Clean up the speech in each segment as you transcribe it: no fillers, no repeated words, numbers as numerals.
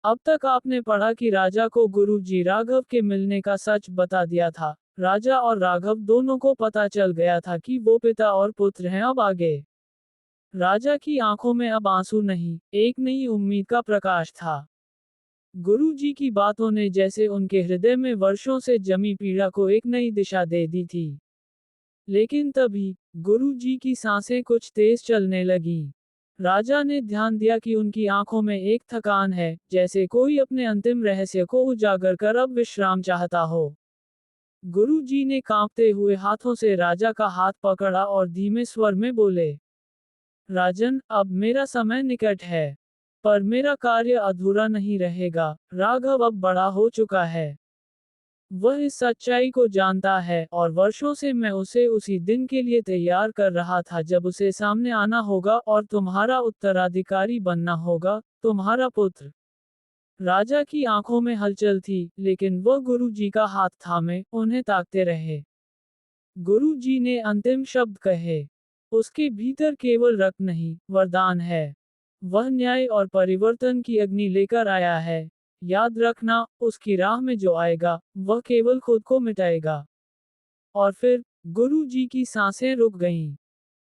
अब तक आपने पढ़ा कि राजा को गुरुजी राघव के मिलने का सच बता दिया था। राजा और राघव दोनों को पता चल गया था कि वो पिता और पुत्र हैं। अब आगे राजा की आंखों में अब आंसू नहीं, एक नई उम्मीद का प्रकाश था। गुरुजी की बातों ने जैसे उनके हृदय में वर्षों से जमी पीड़ा को एक नई दिशा दे दी थी। लेकिन तभी गुरुजी की सांसें कुछ तेज चलने लगीं। राजा ने ध्यान दिया कि उनकी आंखों में एक थकान है, जैसे कोई अपने अंतिम रहस्य को उजागर कर अब विश्राम चाहता हो। गुरुजी ने कांपते हुए हाथों से राजा का हाथ पकड़ा और धीमे स्वर में बोले, राजन, अब मेरा समय निकट है। पर मेरा कार्य अधूरा नहीं रहेगा। राघव अब बड़ा हो चुका है। वह इस सच्चाई को जानता है और वर्षों से मैं उसे उसी दिन के लिए तैयार कर रहा था जब उसे सामने आना होगा और तुम्हारा उत्तराधिकारी बनना होगा, तुम्हारा पुत्र। राजा की आंखों में हलचल थी, लेकिन वह गुरुजी का हाथ थामे उन्हें ताकते रहे। गुरुजी ने अंतिम शब्द कहे। उसके भीतर केवल रक्त नहीं, वरदान है। वह न्याय और परिवर्तन की अग्नि लेकर आया है। याद रखना, उसकी राह में जो आएगा, वह केवल खुद को मिटाएगा। और फिर गुरु जी की सांसें रुक गईं।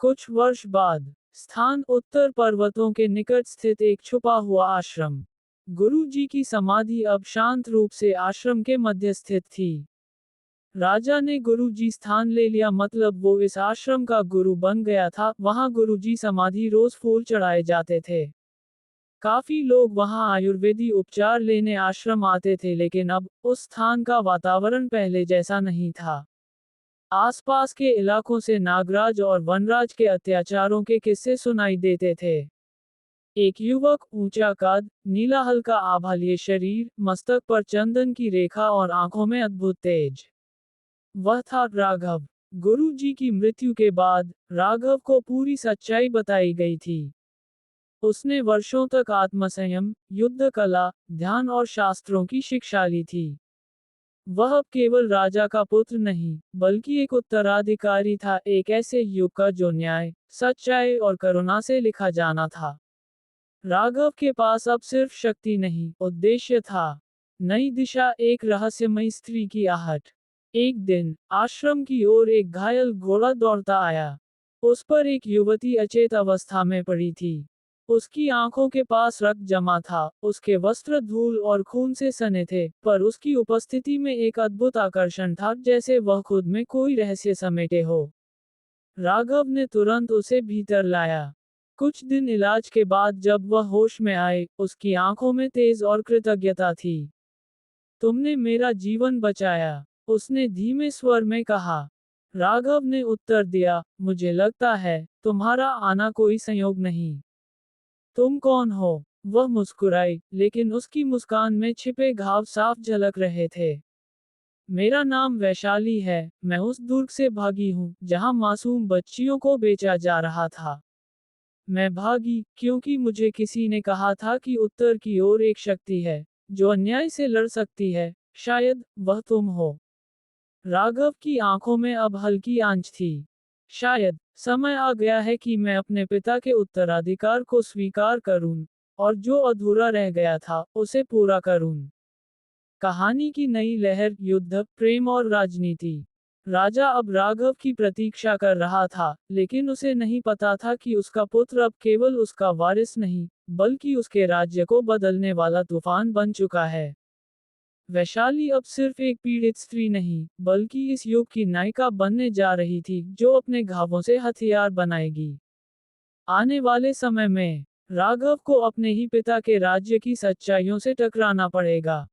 कुछ वर्ष बाद, स्थान उत्तर पर्वतों के निकट स्थित एक छुपा हुआ आश्रम। गुरु जी की समाधि अब शांत रूप से आश्रम के मध्य स्थित थी। राजा ने गुरुजी स्थान ले लिया, मतलब वो इस आश्रम का गुरु बन गया था। वहां गुरुजी समाधि रोज फूल चढ़ाए जाते थे। काफी लोग वहां आयुर्वेदी उपचार लेने आश्रम आते थे, लेकिन अब उस स्थान का वातावरण पहले जैसा नहीं था। आसपास के इलाकों से नागराज और वनराज के अत्याचारों के किस्से सुनाई देते थे। एक युवक, ऊंचा कद, नीला हल्का आभालीय शरीर, मस्तक पर चंदन की रेखा और आंखों में अद्भुत तेज। वह था राघव। गुरु जी की मृत्यु के बाद राघव को पूरी सच्चाई बताई गई थी। उसने वर्षों तक आत्मसंयम, युद्ध कला, ध्यान और शास्त्रों की शिक्षा ली थी। वह अब केवल राजा का पुत्र नहीं, बल्कि एक उत्तराधिकारी था, एक ऐसे युग का जो न्याय, सच्चाई और करुणा से लिखा जाना था। राघव के पास अब सिर्फ शक्ति नहीं, उद्देश्य था। नई दिशा, एक रहस्यमयी स्त्री की आहट। एक दिन आश्रम की ओर एक घायल घोड़ा दौड़ता आया। उस पर एक युवती अचेत अवस्था में पड़ी थी। उसकी आंखों के पास रक्त जमा था, उसके वस्त्र धूल और खून से सने थे, पर उसकी उपस्थिति में एक अद्भुत आकर्षण था, जैसे वह खुद में कोई रहस्य समेटे हो। राघव ने तुरंत उसे भीतर लाया। कुछ दिन इलाज के बाद जब वह होश में आए, उसकी आंखों में तेज और कृतज्ञता थी। तुमने मेरा जीवन बचाया, उसने धीमे स्वर में कहा। राघव ने उत्तर दिया, मुझे लगता है तुम्हारा आना कोई संयोग नहीं। तुम कौन हो? वह मुस्कुराई, लेकिन उसकी मुस्कान में छिपे घाव साफ झलक रहे थे। मेरा नाम वैशाली है, मैं उस दुर्ग से भागी हूँ, जहाँ मासूम बच्चियों को बेचा जा रहा था। मैं भागी, क्योंकि मुझे किसी ने कहा था कि उत्तर की ओर एक शक्ति है, जो अन्याय से लड़ सकती है। शायद वह तुम हो। राघव की आंखों में अब हल्की आंच थी। शायद समय आ गया है कि मैं अपने पिता के उत्तराधिकार को स्वीकार करूं, और जो अधूरा रह गया था, उसे पूरा करूं। कहानी की नई लहर, युद्ध, प्रेम और राजनीति। राजा अब राघव की प्रतीक्षा कर रहा था, लेकिन उसे नहीं पता था कि उसका पुत्र अब केवल उसका वारिस नहीं, बल्कि उसके राज्य को बदलने वाला तूफान बन चुका है। वैशाली अब सिर्फ एक पीड़ित स्त्री नहीं, बल्कि इस युग की नायिका बनने जा रही थी, जो अपने घावों से हथियार बनाएगी। आने वाले समय में राघव को अपने ही पिता के राज्य की सच्चाइयों से टकराना पड़ेगा।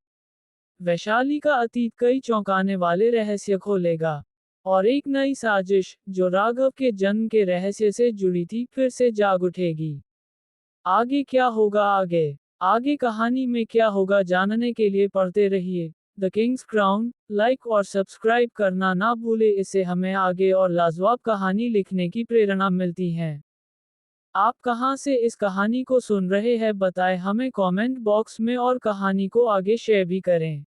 वैशाली का अतीत कई चौंकाने वाले रहस्य खोलेगा। और एक नई साजिश, जो राघव के जन्म के रहस्य से जुड़ी थी, फिर से जाग उठेगी। आगे क्या होगा? आगे कहानी में क्या होगा जानने के लिए पढ़ते रहिए द किंग्स क्राउन। लाइक और सब्सक्राइब करना ना भूले, इससे हमें आगे और लाजवाब कहानी लिखने की प्रेरणा मिलती है। आप कहां से इस कहानी को सुन रहे हैं बताएं हमें कमेंट बॉक्स में, और कहानी को आगे शेयर भी करें।